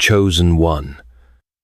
Chosen one.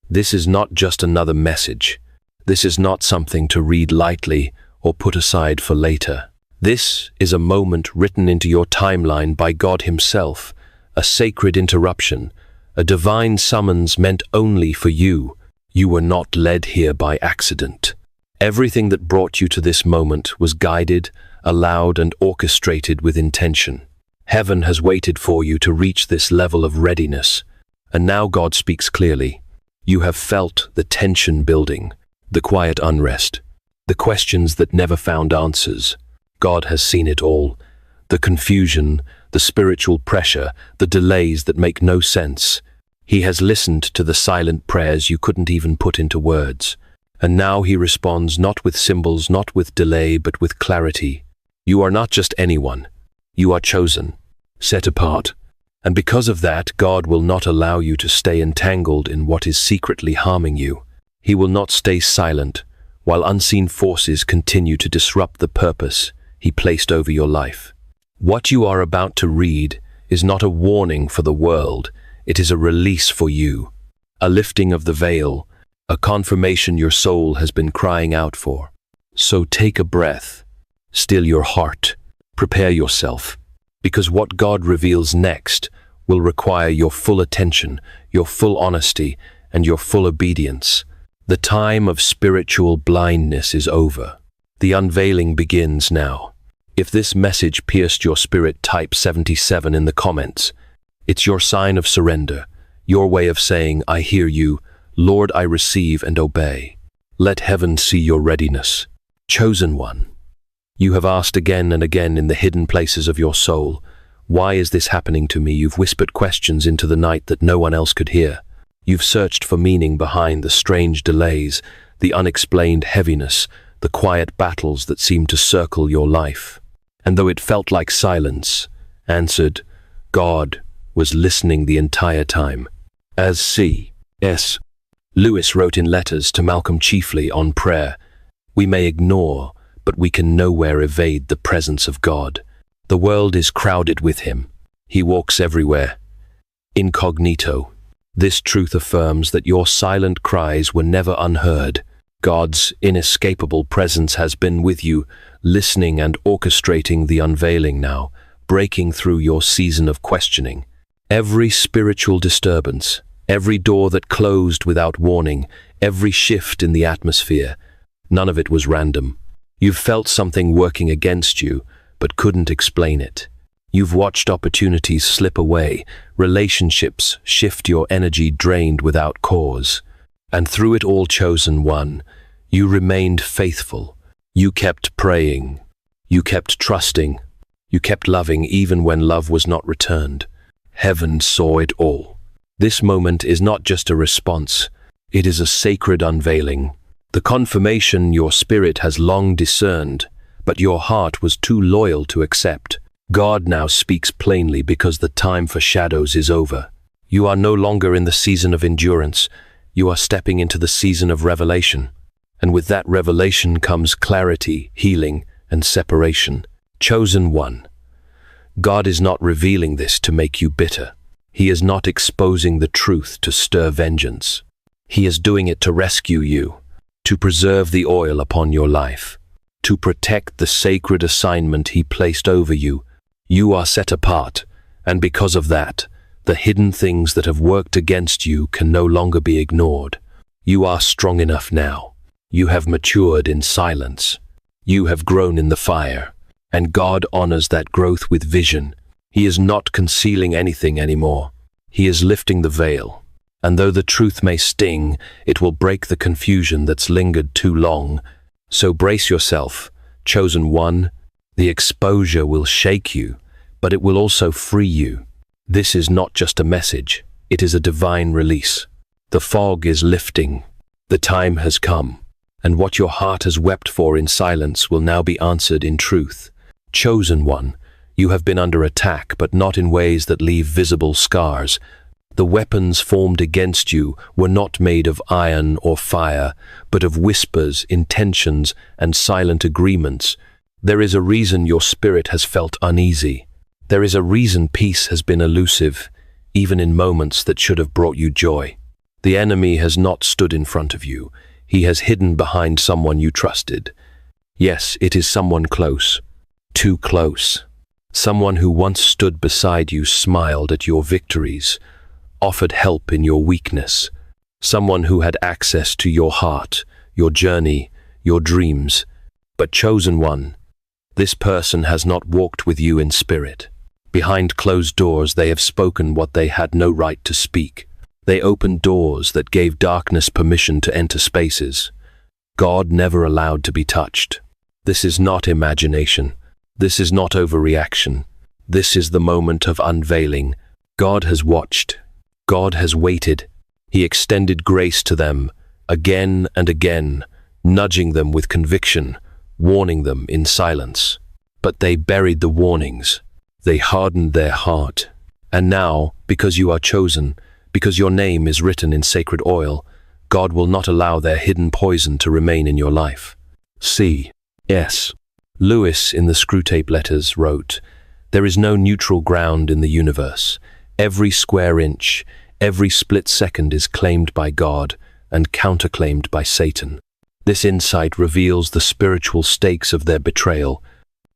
This is not just another message. This is not something to read lightly or put aside for later. This is a moment written into your timeline by God Himself, a sacred interruption, a divine summons meant only for you. You were not led here by accident. Everything that brought you to this moment was guided, allowed, and orchestrated with intention. Heaven has waited for you to reach this level of readiness, and now God speaks clearly. You have felt the tension building, the quiet unrest, the questions that never found answers. God has seen it all. The confusion, the spiritual pressure, the delays that make no sense. He has listened to the silent prayers you couldn't even put into words. And now He responds not with symbols, not with delay, but with clarity. You are not just anyone. You are chosen, set apart. And because of that, God will not allow you to stay entangled in what is secretly harming you. He will not stay silent while unseen forces continue to disrupt the purpose He placed over your life. What you are about to read is not a warning for the world. It is a release for you, a lifting of the veil, a confirmation your soul has been crying out for. So take a breath, still your heart, prepare yourself, because what God reveals next will require your full attention, your full honesty, and your full obedience. The time of spiritual blindness is over. The unveiling begins now. If this message pierced your spirit, type 77 in the comments. It's your sign of surrender, your way of saying, I hear you, Lord, I receive and obey. Let heaven see your readiness. Chosen one. You have asked again and again in the hidden places of your soul, why is this happening to me? You've whispered questions into the night that no one else could hear. You've searched for meaning behind the strange delays, the unexplained heaviness, the quiet battles that seemed to circle your life. And though it felt like silence, answered, God was listening the entire time. As C.S. Lewis wrote in letters to Malcolm chiefly on prayer, we may ignore, but we can nowhere evade the presence of God. The world is crowded with Him. He walks everywhere. Incognito. This truth affirms that your silent cries were never unheard. God's inescapable presence has been with you, listening and orchestrating the unveiling now, breaking through your season of questioning. Every spiritual disturbance, every door that closed without warning, every shift in the atmosphere, none of it was random. You've felt something working against you, but couldn't explain it. You've watched opportunities slip away, relationships shift, your energy drained without cause. And through it all, chosen one, you remained faithful. You kept praying. You kept trusting. You kept loving even when love was not returned. Heaven saw it all. This moment is not just a response. It is a sacred unveiling. The confirmation your spirit has long discerned, but your heart was too loyal to accept. God now speaks plainly because the time for shadows is over. You are no longer in the season of endurance. You are stepping into the season of revelation. And with that revelation comes clarity, healing, and separation. Chosen one. God is not revealing this to make you bitter. He is not exposing the truth to stir vengeance. He is doing it to rescue you, to preserve the oil upon your life, to protect the sacred assignment He placed over you. You are set apart, and because of that, the hidden things that have worked against you can no longer be ignored. You are strong enough now. You have matured in silence. You have grown in the fire, and God honors that growth with vision. He is not concealing anything anymore. He is lifting the veil. And though the truth may sting, it will break the confusion that's lingered too long. So brace yourself, chosen one. The exposure will shake you, but it will also free you. This is not just a message. It is a divine release. The fog is lifting. The time has come. And what your heart has wept for in silence will now be answered in truth. Chosen one, you have been under attack, but not in ways that leave visible scars. The weapons formed against you were not made of iron or fire, but of whispers, intentions, and silent agreements. There is a reason your spirit has felt uneasy. There is a reason peace has been elusive. even in moments that should have brought you joy. The enemy has not stood in front of you. He has hidden behind someone you trusted. Yes, it is someone close, too close. Someone who once stood beside you, smiled at your victories, offered help in your weakness. Someone who had access to your heart, your journey, your dreams. But chosen one, this person has not walked with you in spirit. Behind closed doors, they have spoken what they had no right to speak. They opened doors that gave darkness permission to enter spaces God never allowed to be touched. This is not imagination. This is not overreaction. This is the moment of unveiling. God has watched. God has waited. He extended grace to them again and again, nudging them with conviction, warning them in silence. But they buried the warnings. They hardened their heart. And now, because you are chosen, because your name is written in sacred oil, God will not allow their hidden poison to remain in your life. C.S. Lewis in the Screwtape Letters wrote, "There is no neutral ground in the universe. Every square inch, every split second is claimed by God and counterclaimed by Satan." This insight reveals the spiritual stakes of their betrayal.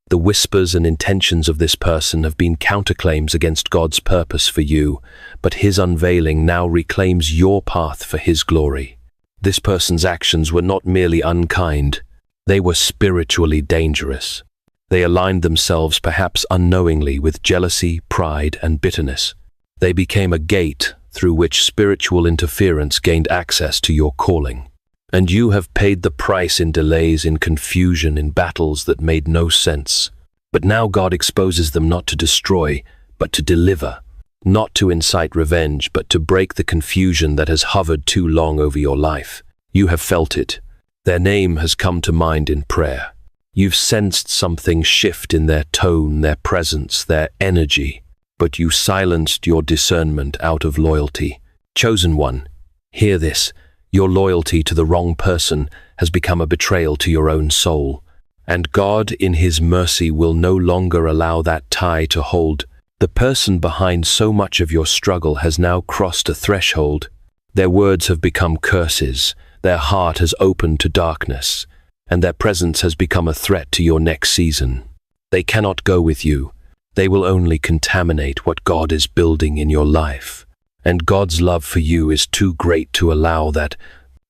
The whispers and intentions of this person have been counterclaims against God's purpose for you, but his unveiling now reclaims your path for his glory. This person's actions were not merely unkind, they were spiritually dangerous. They aligned themselves, perhaps unknowingly, with jealousy, pride, and bitterness. They became a gate through which spiritual interference gained access to your calling. And you have paid the price in delays, in confusion, in battles that made no sense. But now God exposes them not to destroy, but to deliver. Not to incite revenge, but to break the confusion that has hovered too long over your life. You have felt it. Their name has come to mind in prayer. You've sensed something shift in their tone, their presence, their energy. But you silenced your discernment out of loyalty. Chosen one, hear this. Your loyalty to the wrong person has become a betrayal to your own soul. And God, in his mercy, will no longer allow that tie to hold. The person behind so much of your struggle has now crossed a threshold. Their words have become curses. Their heart has opened to darkness. And their presence has become a threat to your next season. They cannot go with you. They will only contaminate what God is building in your life. And God's love for you is too great to allow that.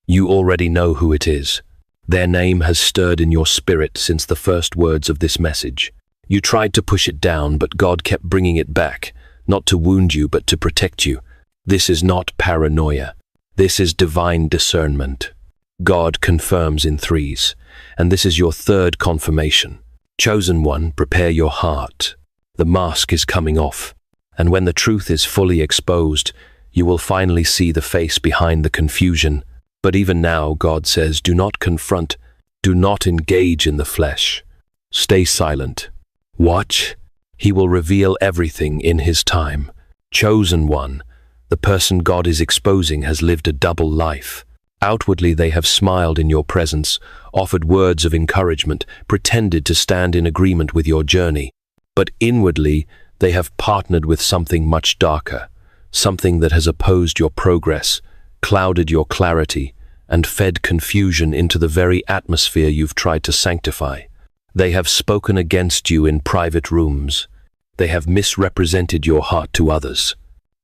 You already know who it is. Their name has stirred in your spirit since the first words of this message. You tried to push it down, but God kept bringing it back, not to wound you, but to protect you. This is not paranoia. This is divine discernment. God confirms in threes, and this is your third confirmation. Chosen one, prepare your heart. The mask is coming off. And when the truth is fully exposed, you will finally see the face behind the confusion. But even now, God says, do not confront, do not engage in the flesh. Stay silent. Watch. He will reveal everything in his time. Chosen one, the person God is exposing has lived a double life. Outwardly, they have smiled in your presence, offered words of encouragement, pretended to stand in agreement with your journey. But inwardly, they have partnered with something much darker, something that has opposed your progress, clouded your clarity, and fed confusion into the very atmosphere you've tried to sanctify. They have spoken against you in private rooms. They have misrepresented your heart to others.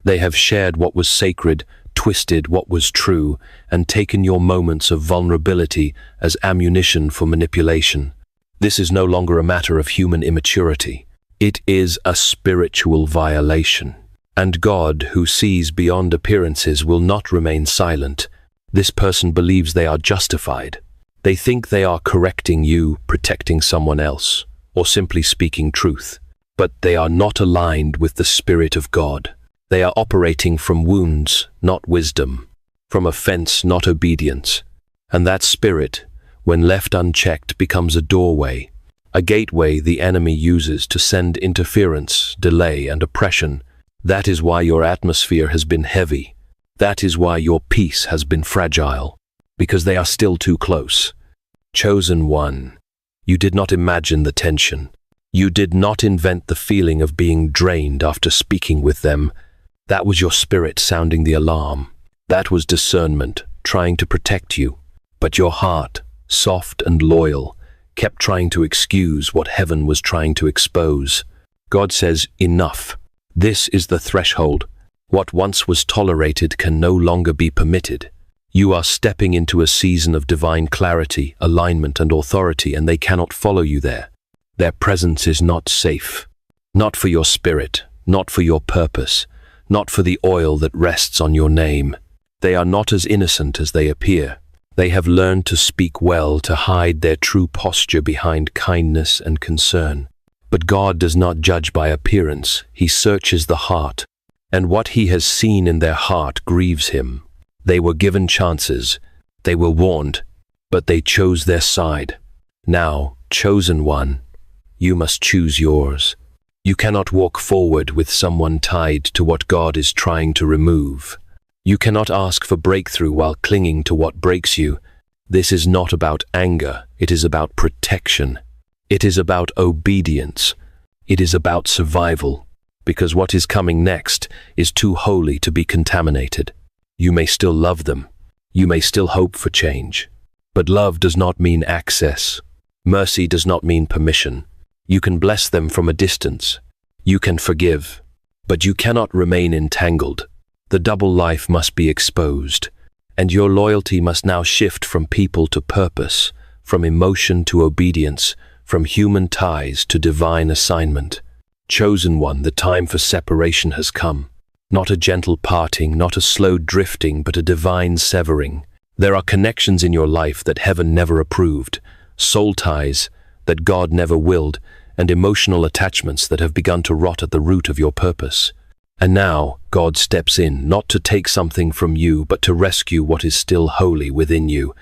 They have shared what was sacred, twisted what was true, and taken your moments of vulnerability as ammunition for manipulation. This is no longer a matter of human immaturity. It is a spiritual violation. And God, who sees beyond appearances, will not remain silent. This person believes they are justified. They think they are correcting you, protecting someone else, or simply speaking truth. But they are not aligned with the Spirit of God. They are operating from wounds, not wisdom, from offense, not obedience. And that spirit, when left unchecked, becomes a doorway, a gateway the enemy uses to send interference, delay, and oppression. That is why your atmosphere has been heavy. That is why your peace has been fragile, because they are still too close. Chosen one, you did not imagine the tension. You did not invent the feeling of being drained after speaking with them. That was your spirit sounding the alarm. That was discernment, trying to protect you. But your heart, soft and loyal, kept trying to excuse what heaven was trying to expose. God says, enough. This is the threshold. What once was tolerated can no longer be permitted. You are stepping into a season of divine clarity, alignment, and authority, and they cannot follow you there. Their presence is not safe. Not for your spirit, not for your purpose, not for the oil that rests on your name. They are not as innocent as they appear. They have learned to speak well, to hide their true posture behind kindness and concern. But God does not judge by appearance. He searches the heart, and what he has seen in their heart grieves him. They were given chances. They were warned, but they chose their side. Now, chosen one, you must choose yours. You cannot walk forward with someone tied to what God is trying to remove. You cannot ask for breakthrough while clinging to what breaks you. This is not about anger. It is about protection. It is about obedience. It is about survival. Because what is coming next is too holy to be contaminated. You may still love them. You may still hope for change. But love does not mean access. Mercy does not mean permission. You can bless them from a distance. You can forgive. But you cannot remain entangled. The double life must be exposed. And your loyalty must now shift from people to purpose, from emotion to obedience, from human ties to divine assignment. Chosen one, the time for separation has come. Not a gentle parting, not a slow drifting, but a divine severing. There are connections in your life that heaven never approved, soul ties that God never willed, and emotional attachments that have begun to rot at the root of your purpose. And now, God steps in, not to take something from you, but to rescue what is still holy within you.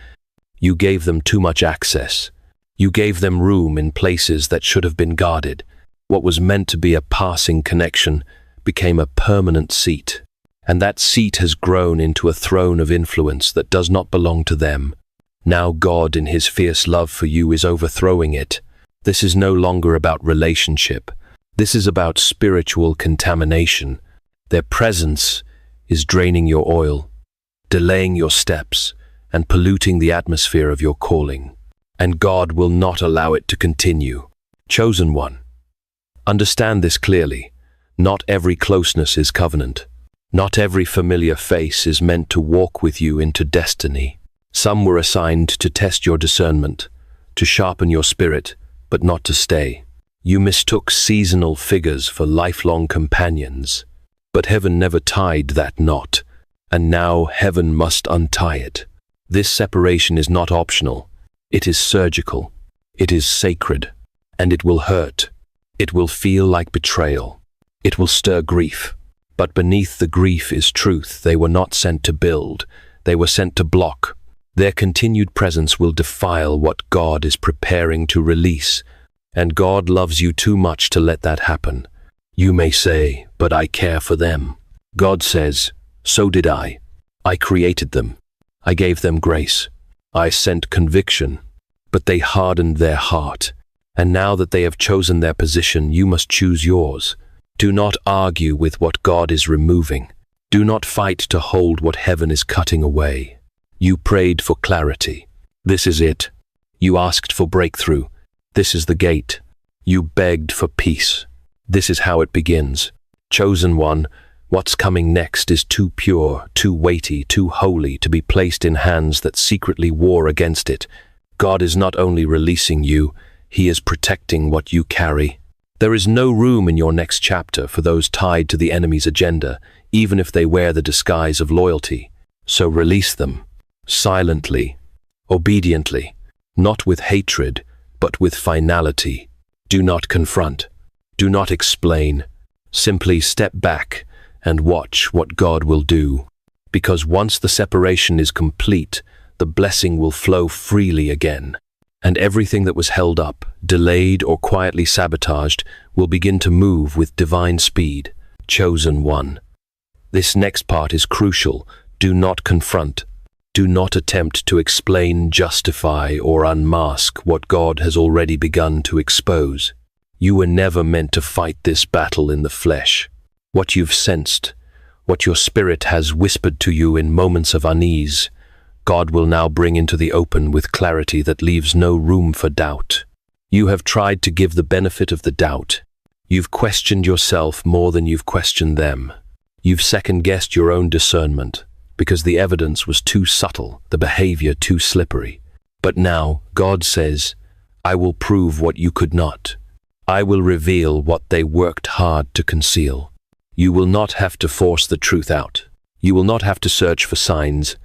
You gave them too much access. You gave them room in places that should have been guarded. What was meant to be a passing connection became a permanent seat. And that seat has grown into a throne of influence that does not belong to them. Now God, in his fierce love for you, is overthrowing it. This is no longer about relationship. This is about spiritual contamination. Their presence is draining your oil, delaying your steps, and polluting the atmosphere of your calling. And God will not allow it to continue. Chosen one, understand this clearly. Not every closeness is covenant. Not every familiar face is meant to walk with you into destiny. Some were assigned to test your discernment, to sharpen your spirit, but not to stay. You mistook seasonal figures for lifelong companions. But heaven never tied that knot, and now heaven must untie it. This separation is not optional. It is surgical. It is sacred. And it will hurt. It will feel like betrayal. It will stir grief. But beneath the grief is truth. They were not sent to build. They were sent to block. Their continued presence will defile what God is preparing to release. And God loves you too much to let that happen. You may say, but I care for them. God says, so did I. I created them. I gave them grace. I sent conviction. But they hardened their heart. And now that they have chosen their position, you must choose yours. Do not argue with what God is removing. Do not fight to hold what heaven is cutting away. You prayed for clarity. This is it. You asked for breakthrough. This is the gate. You begged for peace. This is how it begins. Chosen one, what's coming next is too pure, too weighty, too holy to be placed in hands that secretly war against it. God is not only releasing you, he is protecting what you carry. There is no room in your next chapter for those tied to the enemy's agenda, even if they wear the disguise of loyalty. So release them, silently, obediently, not with hatred, but with finality. Do not confront. Do not explain. Simply step back and watch what God will do. Because once the separation is complete, the blessing will flow freely again. And everything that was held up, delayed, or quietly sabotaged will begin to move with divine speed. Chosen one. This next part is crucial. Do not confront. Do not attempt to explain, justify, or unmask what God has already begun to expose. You were never meant to fight this battle in the flesh. What you've sensed, What your spirit has whispered to you in moments of unease, God will now bring into the open with clarity that leaves no room for doubt. You have tried to give the benefit of the doubt. You've questioned yourself more than you've questioned them. You've second-guessed your own discernment because the evidence was too subtle, the behavior too slippery. But now, God says, I will prove what you could not. I will reveal what they worked hard to conceal. You will not have to force the truth out. You will not have to search for signs.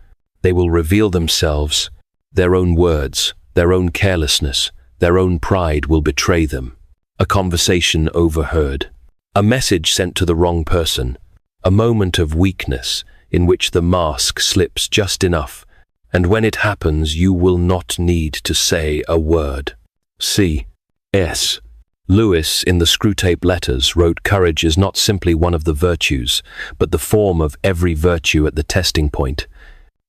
They will reveal themselves. Their own words, their own carelessness, their own pride will betray them. A conversation overheard. A message sent to the wrong person. A moment of weakness in which the mask slips just enough, and when it happens you will not need to say a word. C.S. Lewis in the Screwtape Letters wrote, "Courage is not simply one of the virtues, but the form of every virtue at the testing point."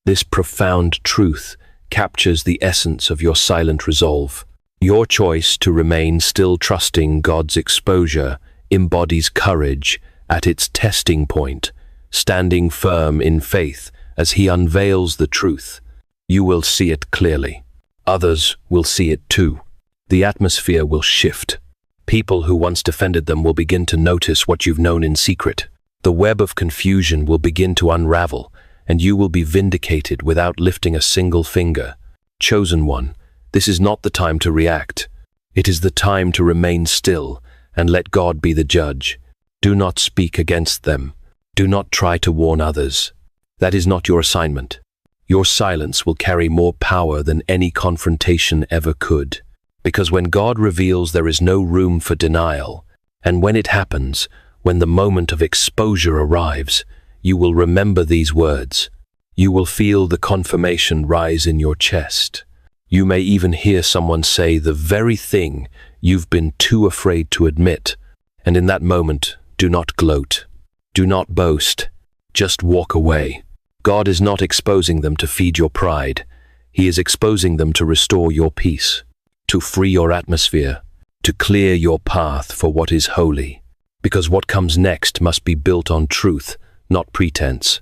This profound truth captures the essence of your silent resolve. Your choice to remain still trusting God's exposure embodies courage at its testing point, standing firm in faith as He unveils the truth. You will see it clearly. Others will see it too. The atmosphere will shift. People who once defended them will begin to notice what you've known in secret. The web of confusion will begin to unravel, and you will be vindicated without lifting a single finger. Chosen one, this is not the time to react. It is the time to remain still and let God be the judge. Do not speak against them. Do not try to warn others. That is not your assignment. Your silence will carry more power than any confrontation ever could. Because when God reveals, there is no room for denial. And when it happens, when the moment of exposure arrives, you will remember these words. You will feel the confirmation rise in your chest. You may even hear someone say the very thing you've been too afraid to admit. And in that moment, do not gloat. Do not boast. Just walk away. God is not exposing them to feed your pride. He is exposing them to restore your peace, to free your atmosphere, to clear your path for what is holy. Because what comes next must be built on truth, not pretense.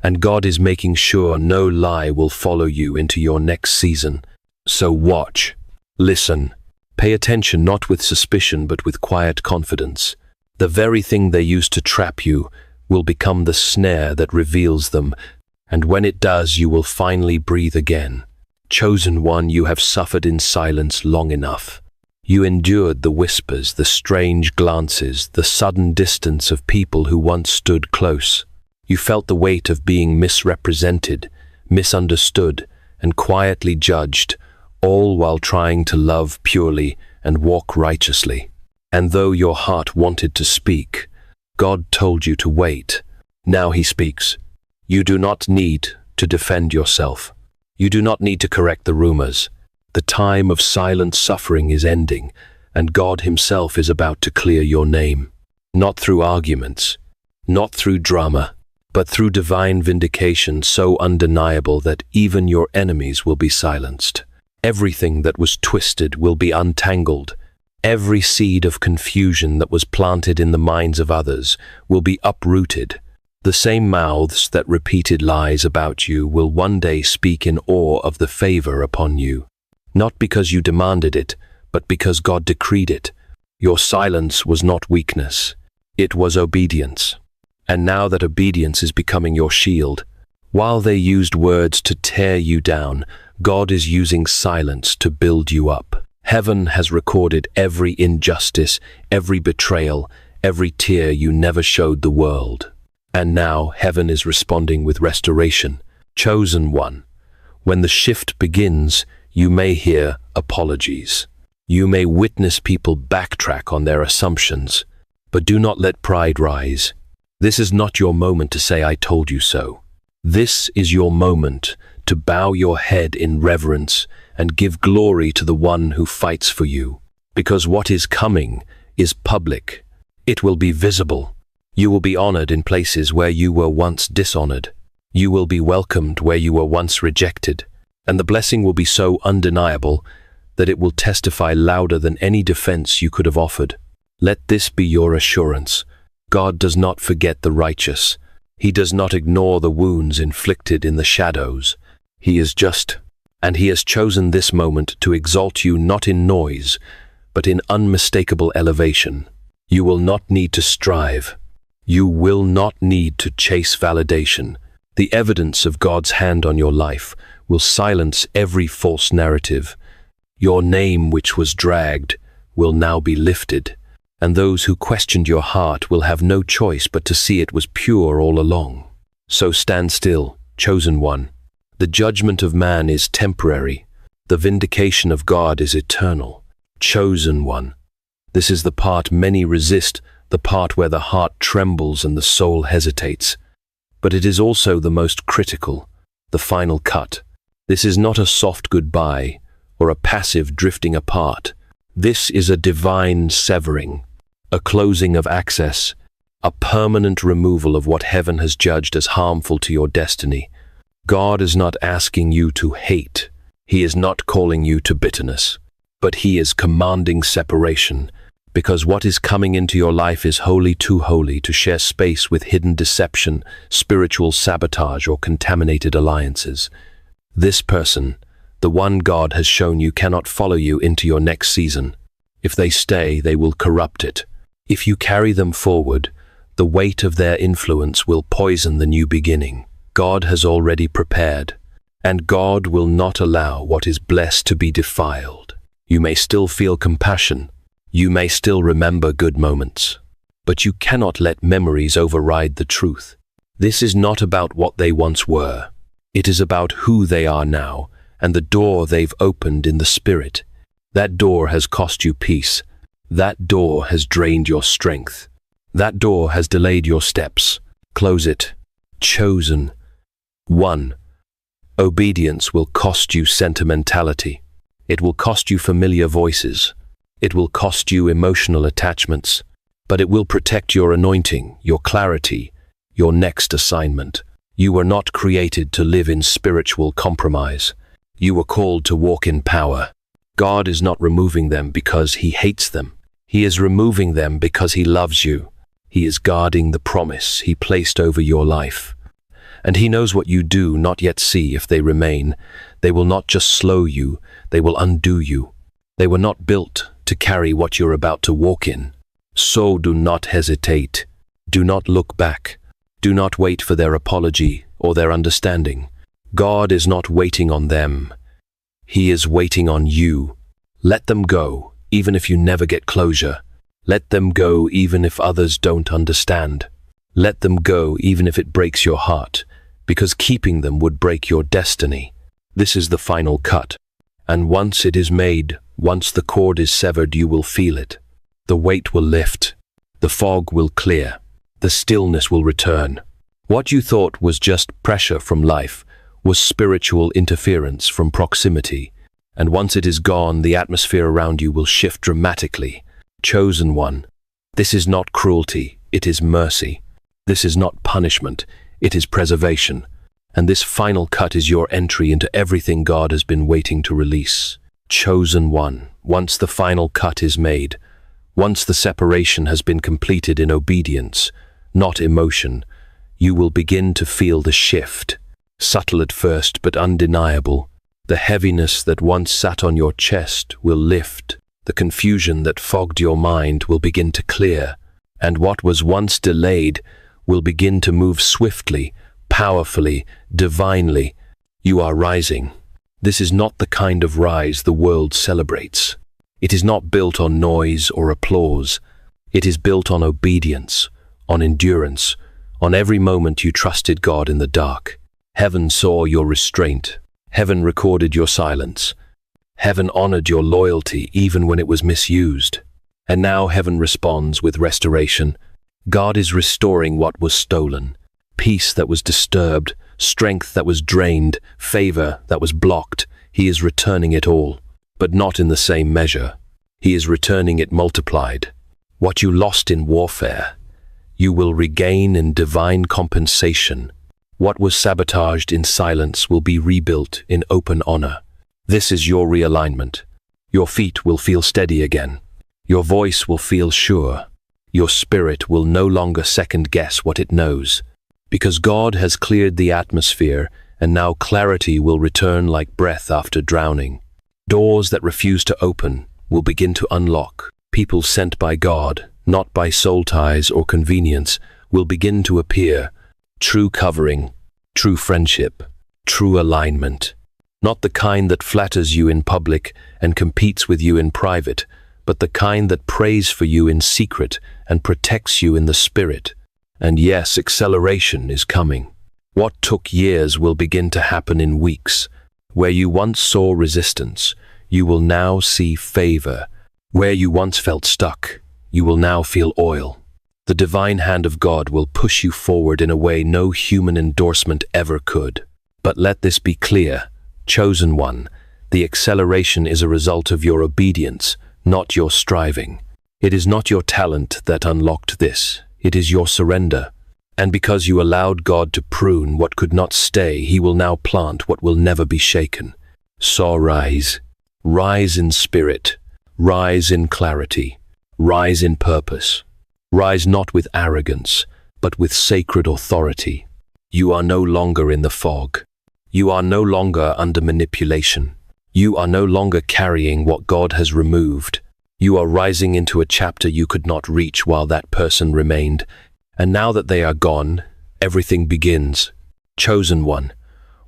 And God is making sure no lie will follow you into your next season. So watch, listen, pay attention not with suspicion but with quiet confidence. The very thing they used to trap you will become the snare that reveals them, and when it does, you will finally breathe again. Chosen one, you have suffered in silence long enough. You endured the whispers, the strange glances, the sudden distance of people who once stood close. You felt the weight of being misrepresented, misunderstood, and quietly judged, all while trying to love purely and walk righteously. And though your heart wanted to speak, God told you to wait. Now He speaks. You do not need to defend yourself. You do not need to correct the rumors. The time of silent suffering is ending, and God Himself is about to clear your name. Not through arguments, not through drama, but through divine vindication so undeniable that even your enemies will be silenced. Everything that was twisted will be untangled. Every seed of confusion that was planted in the minds of others will be uprooted. The same mouths that repeated lies about you will one day speak in awe of the favor upon you. Not because you demanded it, but because God decreed it. Your silence was not weakness. It was obedience. And now that obedience is becoming your shield, while they used words to tear you down, God is using silence to build you up. Heaven has recorded every injustice, every betrayal, every tear you never showed the world. And now heaven is responding with restoration. Chosen one, when the shift begins, you may hear apologies. You may witness people backtrack on their assumptions, but do not let pride rise. This is not your moment to say, "I told you so." This is your moment to bow your head in reverence and give glory to the one who fights for you. Because what is coming is public. It will be visible. You will be honored in places where you were once dishonored. You will be welcomed where you were once rejected. And the blessing will be so undeniable that it will testify louder than any defense you could have offered. Let this be your assurance. God does not forget the righteous, He does not ignore the wounds inflicted in the shadows. He is just, and he has chosen this moment to exalt you not in noise, but in unmistakable elevation. You will not need to strive. You will not need to chase validation. The evidence of God's hand on your life will silence every false narrative. Your name, which was dragged, will now be lifted, and those who questioned your heart will have no choice but to see it was pure all along. So stand still, chosen one. The judgment of man is temporary. The vindication of God is eternal. Chosen one. This is the part many resist, the part where the heart trembles and the soul hesitates. But it is also the most critical, the final cut. This is not a soft goodbye or a passive drifting apart. This is a divine severing, a closing of access, a permanent removal of what heaven has judged as harmful to your destiny. God is not asking you to hate. He is not calling you to bitterness, but he is commanding separation, because what is coming into your life is wholly too holy to share space with hidden deception, spiritual sabotage, or contaminated alliances. This person, the one God has shown you, cannot follow you into your next season. If they stay, they will corrupt it. If you carry them forward, the weight of their influence will poison the new beginning. God has already prepared, and God will not allow what is blessed to be defiled. You may still feel compassion. You may still remember good moments, but you cannot let memories override the truth. This is not about what they once were. It is about who they are now and the door they've opened in the spirit. That door has cost you peace. That door has drained your strength. That door has delayed your steps. Close it. Chosen. 1. Obedience will cost you sentimentality. It will cost you familiar voices. It will cost you emotional attachments, but it will protect your anointing, your clarity, your next assignment. You were not created to live in spiritual compromise. You were called to walk in power. God is not removing them because he hates them. He is removing them because he loves you. He is guarding the promise he placed over your life. And he knows what you do not yet see if they remain. They will not just slow you, they will undo you. They were not built to carry what you're about to walk in. So do not hesitate. Do not look back. Do not wait for their apology or their understanding. God is not waiting on them. He is waiting on you. Let them go, even if you never get closure. Let them go even if others don't understand. Let them go even if it breaks your heart, because keeping them would break your destiny. This is the final cut. And once it is made, once the cord is severed, you will feel it. The weight will lift. The fog will clear. The stillness will return. What you thought was just pressure from life was spiritual interference from proximity. And once it is gone, the atmosphere around you will shift dramatically. Chosen one, this is not cruelty, it is mercy. This is not punishment, it is preservation. And this final cut is your entry into everything God has been waiting to release. Chosen one, once the final cut is made, once the separation has been completed in obedience, not emotion, you will begin to feel the shift. Subtle at first, but undeniable. The heaviness that once sat on your chest will lift. The confusion that fogged your mind will begin to clear. And what was once delayed will begin to move swiftly, powerfully, divinely. You are rising. This is not the kind of rise the world celebrates. It is not built on noise or applause. It is built on obedience, on endurance, on every moment you trusted God in the dark. Heaven saw your restraint. Heaven recorded your silence. Heaven honored your loyalty even when it was misused. And now heaven responds with restoration. God is restoring what was stolen, peace that was disturbed, strength that was drained, favor that was blocked. He is returning it all, but not in the same measure. He is returning it multiplied. What you lost in warfare, you will regain in divine compensation. What was sabotaged in silence will be rebuilt in open honor. This is your realignment. Your feet will feel steady again. Your voice will feel sure. Your spirit will no longer second-guess what it knows. Because God has cleared the atmosphere, and now clarity will return like breath after drowning. Doors that refuse to open will begin to unlock. People sent by God, not by soul ties or convenience, will begin to appear. True covering, true friendship, true alignment. Not the kind that flatters you in public and competes with you in private, but the kind that prays for you in secret and protects you in the spirit. And yes, acceleration is coming. What took years will begin to happen in weeks. Where you once saw resistance, you will now see favor. Where you once felt stuck, you will now feel oil. The divine hand of God will push you forward in a way no human endorsement ever could. But let this be clear, chosen one, the acceleration is a result of your obedience, not your striving. It is not your talent that unlocked this, it is your surrender. And because you allowed God to prune what could not stay, He will now plant what will never be shaken. So rise. Rise in spirit. Rise in clarity. Rise in purpose. Rise not with arrogance, but with sacred authority. You are no longer in the fog. You are no longer under manipulation. You are no longer carrying what God has removed. You are rising into a chapter you could not reach while that person remained. And now that they are gone, everything begins. Chosen one,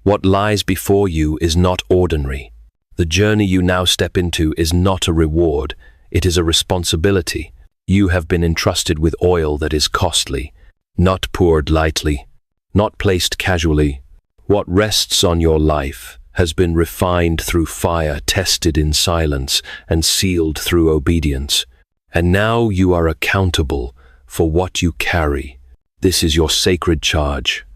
what lies before you is not ordinary. The journey you now step into is not a reward, it is a responsibility. You have been entrusted with oil that is costly, not poured lightly, not placed casually. What rests on your life has been refined through fire, tested in silence, and sealed through obedience. And now you are accountable for what you carry. This is your sacred charge.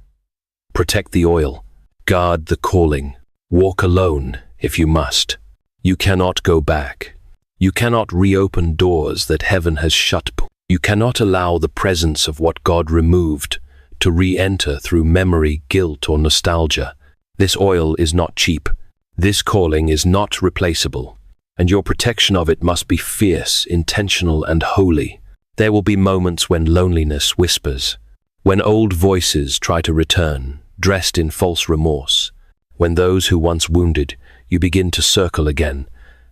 Protect the oil, guard the calling, walk alone if you must. You cannot go back. You cannot reopen doors that heaven has shut. You cannot allow the presence of what God removed to re-enter through memory, guilt, or nostalgia. This oil is not cheap. This calling is not replaceable, and your protection of it must be fierce, intentional, and holy. There will be moments when loneliness whispers, when old voices try to return, dressed in false remorse, when those who once wounded you begin to circle again,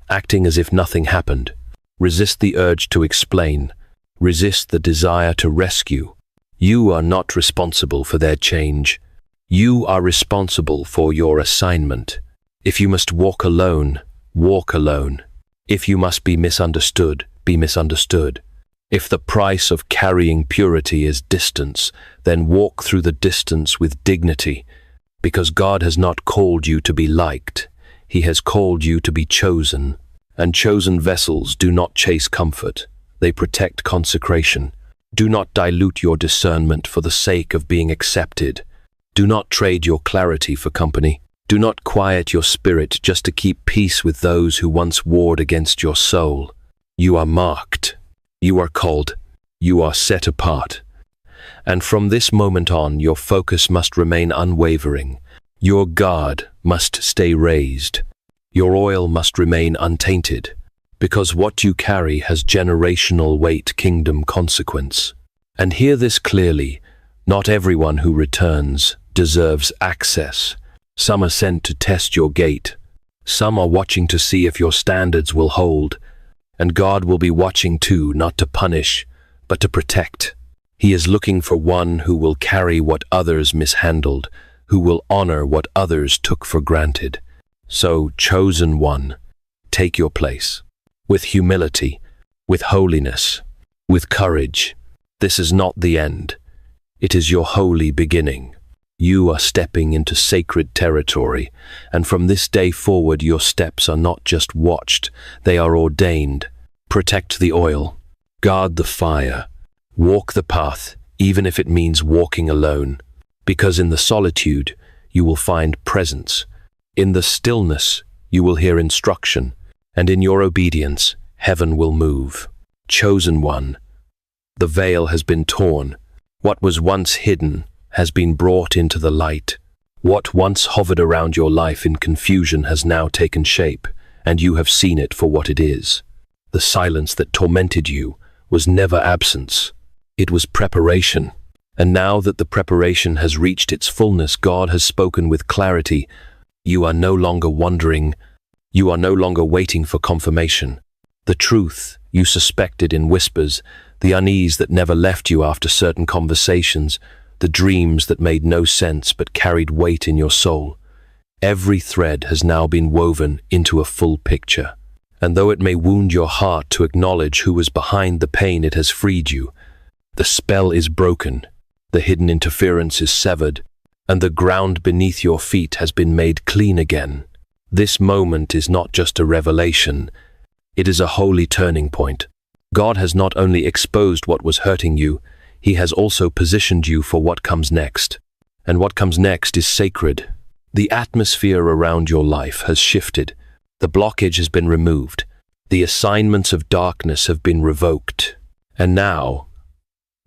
acting as if nothing happened. Resist the urge to explain. Resist the desire to rescue. You are not responsible for their change. You are responsible for your assignment. If you must walk alone, walk alone. If you must be misunderstood, be misunderstood. If the price of carrying purity is distance, then walk through the distance with dignity, because God has not called you to be liked. He has called you to be chosen, and chosen vessels do not chase comfort. They protect consecration. Do not dilute your discernment for the sake of being accepted. Do not trade your clarity for company. Do not quiet your spirit just to keep peace with those who once warred against your soul. You are marked. You are called. You are set apart. And from this moment on, your focus must remain unwavering. Your guard must stay raised. Your oil must remain untainted, because what you carry has generational weight, kingdom consequence. And hear this clearly, not everyone who returns deserves access. Some are sent to test your gate. Some are watching to see if your standards will hold. And God will be watching too, not to punish, but to protect. He is looking for one who will carry what others mishandled, who will honor what others took for granted. So, chosen one, take your place. With humility, with holiness, with courage. This is not the end. It is your holy beginning. You are stepping into sacred territory, and from this day forward your steps are not just watched, they are ordained. Protect the oil, guard the fire, walk the path, even if it means walking alone, because in the solitude you will find presence. In the stillness you will hear instruction, and in your obedience heaven will move. Chosen one, the veil has been torn. What was once hidden has been brought into the light. What once hovered around your life in confusion has now taken shape, and you have seen it for what it is. The silence that tormented you was never absence. It was preparation. And now that the preparation has reached its fullness, God has spoken with clarity. You are no longer wondering. You are no longer waiting for confirmation. The truth you suspected in whispers, the unease that never left you after certain conversations, the dreams that made no sense but carried weight in your soul. Every thread has now been woven into a full picture. And though it may wound your heart to acknowledge who was behind the pain it has freed you, the spell is broken, the hidden interference is severed, and the ground beneath your feet has been made clean again. This moment is not just a revelation, it is a holy turning point. God has not only exposed what was hurting you, He has also positioned you for what comes next. And what comes next is sacred. The atmosphere around your life has shifted. The blockage has been removed. The assignments of darkness have been revoked. And now,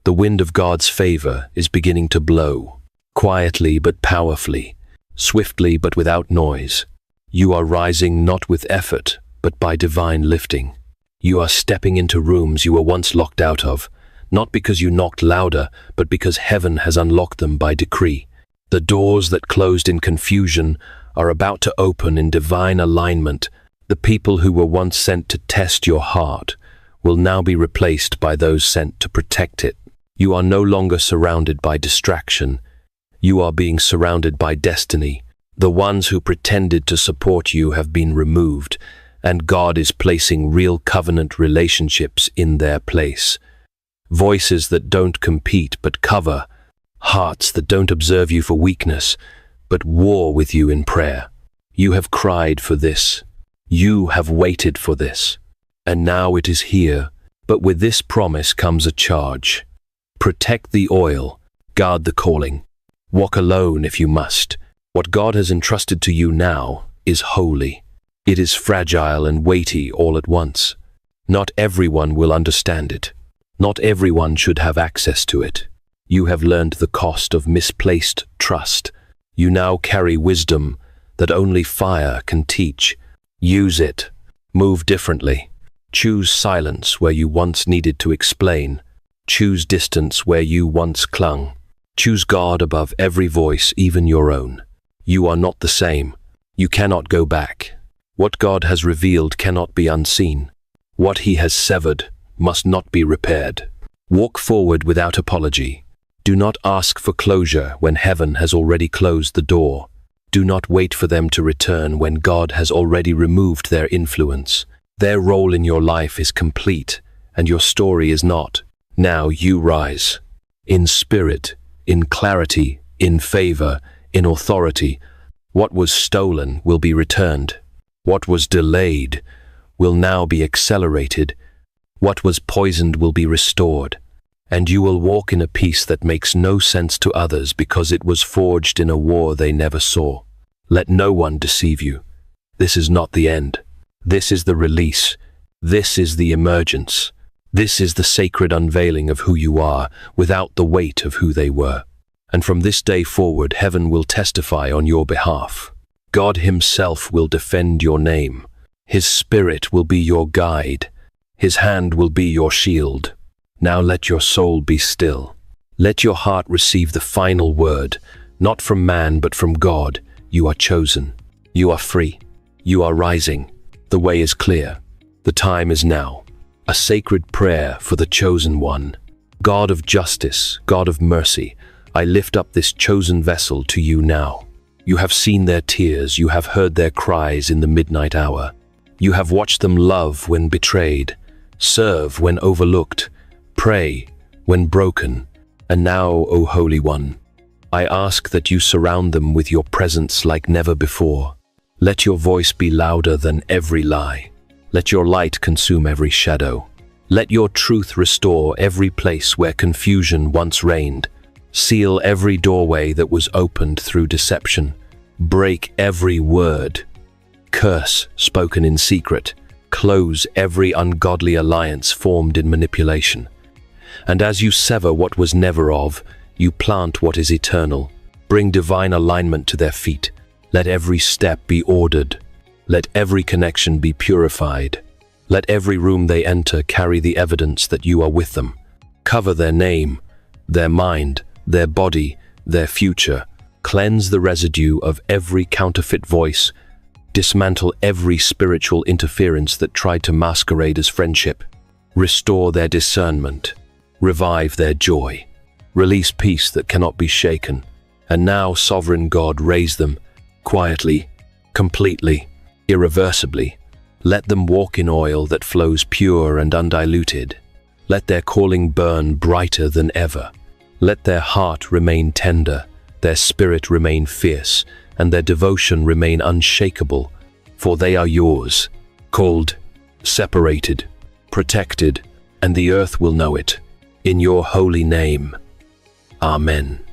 the wind of God's favor is beginning to blow, quietly but powerfully, swiftly but without noise. You are rising not with effort, but by divine lifting. You are stepping into rooms you were once locked out of, not because you knocked louder, but because heaven has unlocked them by decree. The doors that closed in confusion are about to open in divine alignment. The people who were once sent to test your heart will now be replaced by those sent to protect it. You are no longer surrounded by distraction. You are being surrounded by destiny. The ones who pretended to support you have been removed, and God is placing real covenant relationships in their place. Voices that don't compete but cover, hearts that don't observe you for weakness, but war with you in prayer. You have cried for this. You have waited for this. And now it is here. But with this promise comes a charge. Protect the oil, guard the calling. Walk alone if you must. What God has entrusted to you now is holy. It is fragile and weighty all at once. Not everyone will understand it. Not everyone should have access to it. You have learned the cost of misplaced trust. You now carry wisdom that only fire can teach. Use it. Move differently. Choose silence where you once needed to explain. Choose distance where you once clung. Choose God above every voice, even your own. You are not the same. You cannot go back. What God has revealed cannot be unseen. What He has severed must not be repaired. Walk forward without apology. Do not ask for closure when heaven has already closed the door. Do not wait for them to return when God has already removed their influence. Their role in your life is complete, and your story is not. Now you rise. In spirit, in clarity, in favor, in authority. What was stolen will be returned. What was delayed will now be accelerated. What was poisoned will be restored. And you will walk in a peace that makes no sense to others because it was forged in a war they never saw. Let no one deceive you. This is not the end. This is the release. This is the emergence. This is the sacred unveiling of who you are without the weight of who they were. And from this day forward, heaven will testify on your behalf. God Himself will defend your name. His Spirit will be your guide. His hand will be your shield. Now let your soul be still. Let your heart receive the final word, not from man but from God. You are chosen. You are free. You are rising. The way is clear. The time is now. A sacred prayer for the chosen one. God of justice, God of mercy, I lift up this chosen vessel to you now. You have seen their tears, you have heard their cries in the midnight hour. You have watched them love when betrayed, serve when overlooked, pray when broken. And now, O Holy One, I ask that you surround them with your presence like never before. Let your voice be louder than every lie. Let your light consume every shadow. Let your truth restore every place where confusion once reigned. Seal every doorway that was opened through deception. Break every word, curse spoken in secret. Close every ungodly alliance formed in manipulation. And as you sever what was never of, you plant what is eternal. Bring divine alignment to their feet. Let every step be ordered. Let every connection be purified. Let every room they enter carry the evidence that you are with them. Cover their name, their mind, their body, their future. Cleanse the residue of every counterfeit voice. Dismantle every spiritual interference that tried to masquerade as friendship. Restore their discernment. Revive their joy. Release peace that cannot be shaken. And now, sovereign God, raise them quietly, completely, irreversibly. Let them walk in oil that flows pure and undiluted. Let their calling burn brighter than ever. Let their heart remain tender, their spirit remain fierce, and their devotion remain unshakable, for they are yours, called, separated, protected, and the earth will know it. In your holy name. Amen.